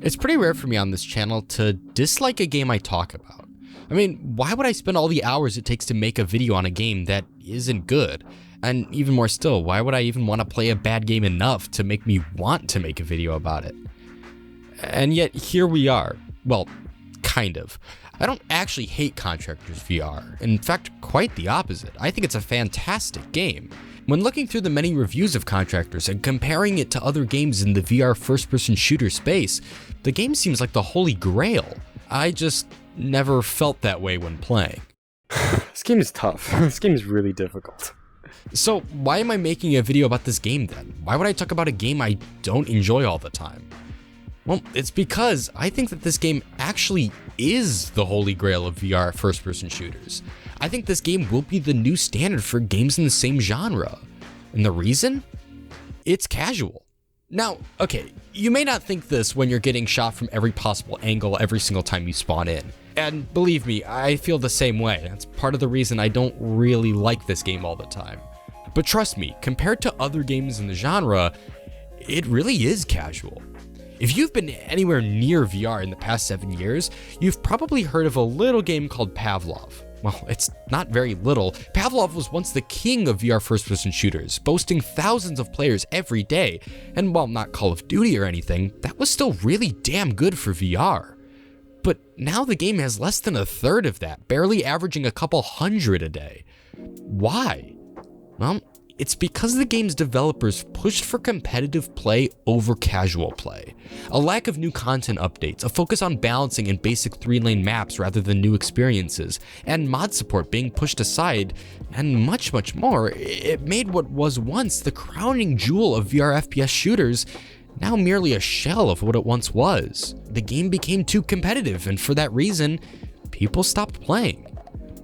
It's pretty rare for me on this channel to dislike a game I talk about. I mean, why would I spend all the hours it takes to make a video on a game that isn't good? And even more still, why would I even want to play a bad game enough to make me want to make a video about it? And yet here we are. Well, kind of. I don't actually hate Contractors VR. In fact, quite the opposite. I think it's a fantastic game. When looking through the many reviews of Contractors and comparing it to other games in the VR first-person shooter space, the game seems like the Holy Grail. I just never felt that way when playing. This game is tough. This game is really difficult. So why am I making a video about this game then? Why would I talk about a game I don't enjoy all the time? Well, it's because I think that this game actually is the Holy Grail of VR first-person shooters. I think this game will be the new standard for games in the same genre. And the reason? It's casual. Now, okay, you may not think this when you're getting shot from every possible angle every single time you spawn in. And believe me, I feel the same way. That's part of the reason I don't really like this game all the time. But trust me, compared to other games in the genre, it really is casual. If you've been anywhere near VR in the past 7 years, you've probably heard of a little game called Pavlov. Well, it's not very little. Pavlov was once the king of VR first-person shooters, boasting thousands of players every day. And while not Call of Duty or anything, that was still really damn good for VR. But now the game has less than a third of that, barely averaging a couple hundred a day. Why? Well, it's because the game's developers pushed for competitive play over casual play. A lack of new content updates, a focus on balancing in basic 3-lane maps rather than new experiences, and mod support being pushed aside, and much, much more, it made what was once the crowning jewel of VR FPS shooters now merely a shell of what it once was. The game became too competitive, and for that reason, people stopped playing.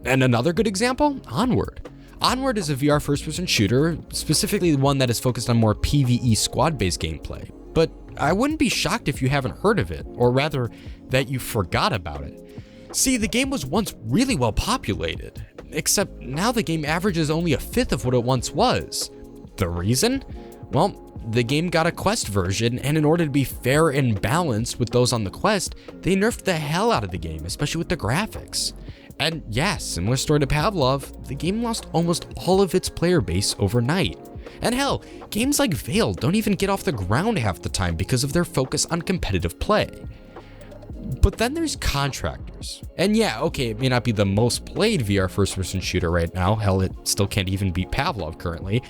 And another good example? Onward. Onward is a VR first-person shooter, specifically one that is focused on more PvE squad-based gameplay. But I wouldn't be shocked if you haven't heard of it, or rather, that you forgot about it. See, the game was once really well populated, except now the game averages only a fifth of what it once was. The reason? Well, the game got a Quest version, and in order to be fair and balanced with those on the Quest, they nerfed the hell out of the game, especially with the graphics. And yes, similar story to Pavlov, the game lost almost all of its player base overnight. And hell, games like Vail don't even get off the ground half the time because of their focus on competitive play. But then there's Contractors. And yeah, okay, it may not be the most played VR first-person shooter right now, hell, it still can't even beat Pavlov currently,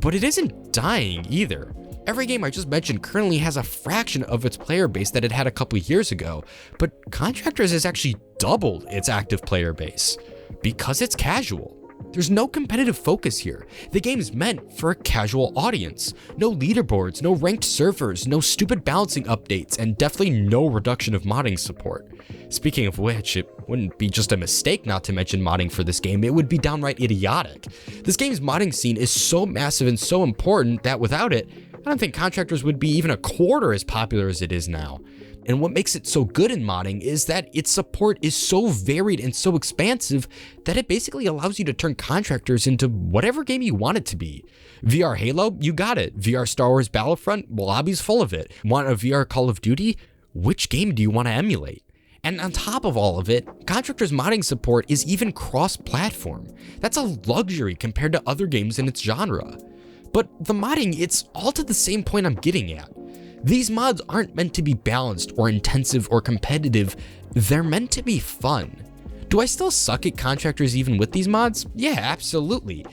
but it isn't dying either. Every game I just mentioned currently has a fraction of its player base that it had a couple years ago, but Contractors has actually doubled its active player base because it's casual. There's no competitive focus here. The game's meant for a casual audience. No leaderboards, no ranked servers, no stupid balancing updates, and definitely no reduction of modding support. Speaking of which, it wouldn't be just a mistake not to mention modding for this game, it would be downright idiotic. This game's modding scene is so massive and so important that without it, I don't think Contractors would be even a quarter as popular as it is now. And what makes it so good in modding is that its support is so varied and so expansive that it basically allows you to turn Contractors into whatever game you want it to be. VR Halo? You got it. VR Star Wars Battlefront? Well, lobby's full of it. Want a VR Call of Duty? Which game do you want to emulate? And on top of all of it, Contractors modding support is even cross-platform. That's a luxury compared to other games in its genre. But the modding, it's all to the same point I'm getting at. These mods aren't meant to be balanced or intensive or competitive, they're meant to be fun. Do I still suck at Contractors even with these mods? Yeah, absolutely.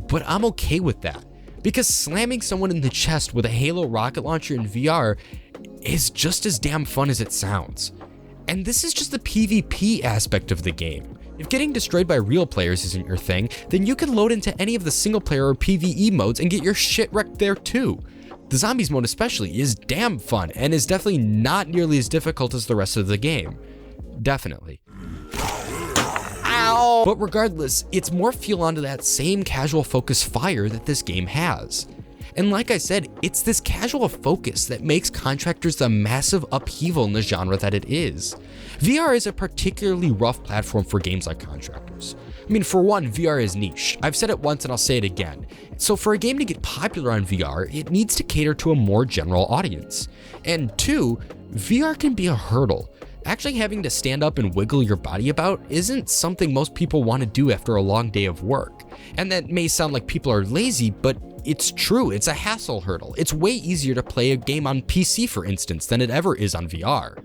But I'm okay with that, because slamming someone in the chest with a Halo rocket launcher in VR is just as damn fun as it sounds. And this is just the PvP aspect of the game. If getting destroyed by real players isn't your thing, then you can load into any of the single player or PvE modes and get your shit wrecked there too. The zombies mode especially is damn fun and is definitely not nearly as difficult as the rest of the game. Definitely. Ow! But regardless, it's more fuel onto that same casual focus fire that this game has. And like I said, it's this casual focus that makes Contractors the massive upheaval in the genre that it is. VR is a particularly rough platform for games like Contractors. I mean, for one, VR is niche. I've said it once and I'll say it again. So for a game to get popular on VR, it needs to cater to a more general audience. And two, VR can be a hurdle. Actually having to stand up and wiggle your body about isn't something most people want to do after a long day of work. And that may sound like people are lazy, but it's true, it's a hassle hurdle. It's way easier to play a game on PC, for instance, than it ever is on VR.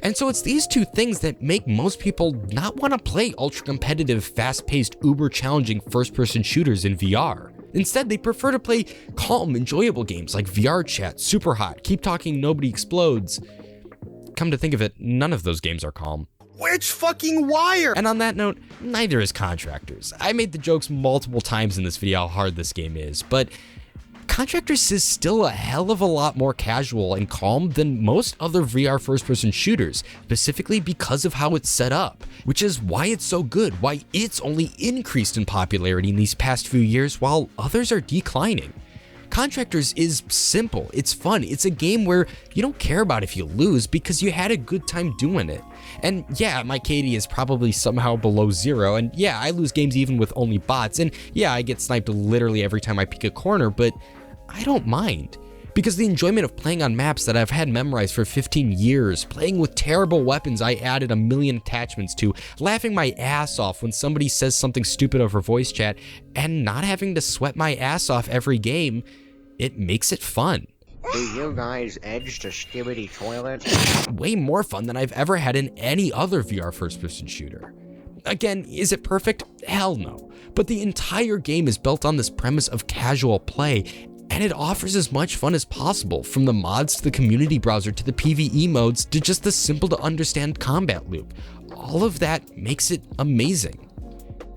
And so it's these two things that make most people not want to play ultra-competitive, fast-paced, uber-challenging first-person shooters in VR. Instead, they prefer to play calm, enjoyable games like VR Chat, Super Hot, Keep Talking, Nobody Explodes. Come to think of it, none of those games are calm. Which fucking wire? And on that note, neither is Contractors. I made the jokes multiple times in this video how hard this game is, but Contractors is still a hell of a lot more casual and calm than most other VR first-person shooters, specifically because of how it's set up, which is why it's so good, why it's only increased in popularity in these past few years while others are declining. Contractors is simple, it's fun, it's a game where you don't care about if you lose because you had a good time doing it. And yeah, my KD is probably somehow below 0, and yeah, I lose games even with only bots, and yeah, I get sniped literally every time I peek a corner, but I don't mind. Because the enjoyment of playing on maps that I've had memorized for 15 years, playing with terrible weapons I added a million attachments to, laughing my ass off when somebody says something stupid over voice chat, and not having to sweat my ass off every game, it makes it fun. Do you guys edge the skibidi toilet? Way more fun than I've ever had in any other VR first-person shooter. Again, is it perfect? Hell no. But the entire game is built on this premise of casual play, and it offers as much fun as possible, from the mods to the community browser to the PvE modes to just the simple to understand combat loop. All of that makes it amazing.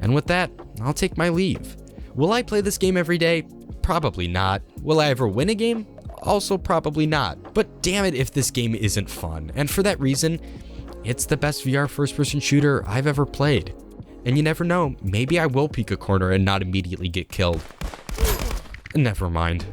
And with that, I'll take my leave. Will I play this game every day? Probably not. Will I ever win a game? Also probably not. But damn it if this game isn't fun. And for that reason, it's the best VR first-person shooter I've ever played. And you never know, maybe I will peek a corner and not immediately get killed. Never mind.